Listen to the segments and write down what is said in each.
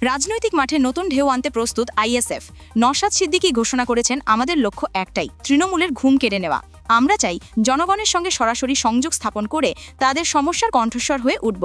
রাজনৈতিক মাঠে নতুন ঢেউ আনতে প্রস্তুত আইএসএফ। নওশাদ সিদ্দিকী ঘোষণা করেছেন, আমাদের লক্ষ্য একটাই, তৃণমূলের ঘুম কেড়ে নেওয়া। আমরা চাই জনগণের সঙ্গে সরাসরি সংযোগ স্থাপন করে তাদের সমস্যার কণ্ঠস্বর হয়ে উঠব।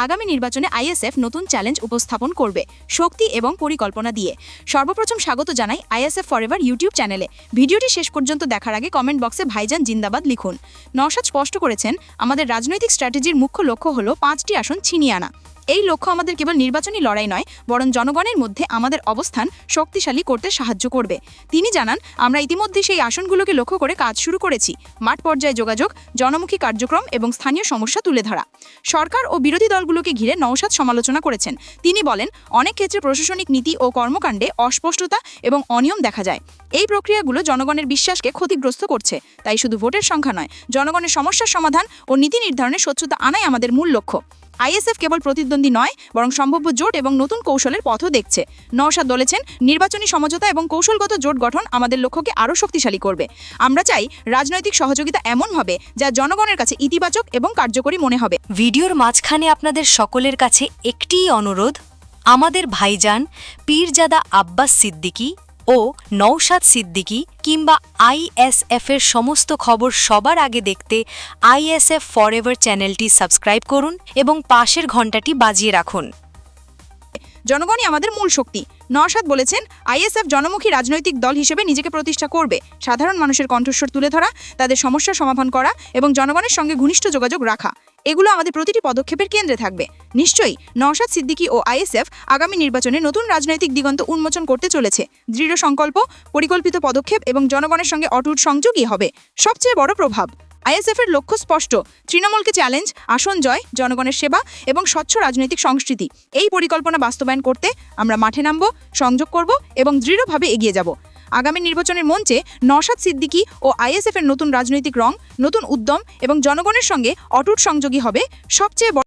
আগামী নির্বাচনে আইএসএফ নতুন চ্যালেঞ্জ উপস্থাপন করবে, শক্তি এবং পরিকল্পনা দিয়ে। সর্বপ্রথম স্বাগত জানাই আইএসএফ ফরএভার ইউটিউব চ্যানেলে। ভিডিওটি শেষ পর্যন্ত দেখার আগে কমেন্ট বক্সে ভাইজান জিন্দাবাদ লিখুন। নওশাদ স্পষ্ট করেছেন, আমাদের রাজনৈতিক স্ট্র্যাটেজির মুখ্য লক্ষ্য হলো 5টি আসন ছিনিয়ে আনা। এই লক্ষ্য আমাদের কেবল নির্বাচনী লড়াই নয়, বরং জনগণের মধ্যে আমাদের অবস্থান শক্তিশালী করতে সাহায্য করবে। তিনি জানান, আমরা ইতিমধ্যে সেই আসনগুলোকে লক্ষ্য করে কাজ শুরু করেছি। মাঠ পর্যায়ে যোগাযোগ, জনমুখী কার্যক্রম এবং স্থানীয় সমস্যা তুলে ধরা। সরকার ও বিরোধী দলগুলোকে ঘিরে নওশাদ সমালোচনা করেছেন। তিনি বলেন, অনেক ক্ষেত্রে প্রশাসনিক নীতি ও কর্মকাণ্ডে অস্পষ্টতা এবং অনিয়ম দেখা যায়। এই প্রক্রিয়াগুলো জনগণের বিশ্বাসকে ক্ষতিগ্রস্ত করছে। তাই শুধু ভোটের সংখ্যা নয়, জনগণের সমস্যার সমাধান ও নীতি নির্ধারণে স্বচ্ছতা আনাই আমাদের মূল লক্ষ্য। আইএসএফ কেবল প্রতিদ্বন্দ্বী নয়, বরং সম্ভাব্য জোট এবং নতুন কৌশলের পথও দেখছে। নওশাদ বলেছেন, নির্বাচনী সমঝোতা এবং কৌশলগত জোট গঠন আমাদের লক্ষ্যকে আরও শক্তিশালী করবে। আমরা চাই রাজনৈতিক সহযোগিতা এমন হবে যা জনগণের কাছে ইতিবাচক এবং কার্যকরী মনে হবে। ভিডিওর মাঝখানে আপনাদের সকলের কাছে একটিই অনুরোধ, আমাদের ভাইজান পীরজাদা আব্বাস সিদ্দিকী ও নওশাদ সিদ্দিকী কিংবা আইএসএফের সমস্ত খবর সবার আগে দেখতে আইএসএফ ফরএভার চ্যানেলটি সাবস্ক্রাইব করুন এবং পাশের ঘন্টাটি বাজিয়ে রাখুন। জনগণই আমাদের মূল শক্তি। নওশাদ বলেছেন, আইএসএফ জনমুখী রাজনৈতিক দল হিসেবে নিজেকে প্রতিষ্ঠা করবে। সাধারণ মানুষের কণ্ঠস্বর তুলে ধরা, তাদের সমস্যার সমাধান করা এবং জনগণের সঙ্গে ঘনিষ্ঠ যোগাযোগ রাখা, এগুলো আমাদের প্রতিটি পদক্ষেপের কেন্দ্রে থাকবে। নিশ্চয়ই নওশাদ সিদ্দিকী ও আইএসএফ আগামী নির্বাচনে নতুন রাজনৈতিক দিগন্ত উন্মোচন করতে চলেছে। দৃঢ় সংকল্প, পরিকল্পিত পদক্ষেপ এবং জনগণের সঙ্গে অটুট সংযোগই হবে সবচেয়ে বড় প্রভাব। আইএসএফের লক্ষ্য স্পষ্ট, তৃণমূলকে চ্যালেঞ্জ, আসন জয়, জনগণের সেবা এবং স্বচ্ছ রাজনৈতিক সংস্কৃতি। এই পরিকল্পনা বাস্তবায়ন করতে আমরা মাঠে নামব, সংযোগ করব এবং দৃঢ়ভাবে এগিয়ে যাব। আগামী নির্বাচনের মঞ্চে নওশাদ সিদ্দিকী ও আইএসএফের নতুন রাজনৈতিক রং, নতুন উদ্যম এবং জনগণের সঙ্গে অটুট সংযোগী হবে সবচেয়ে বড়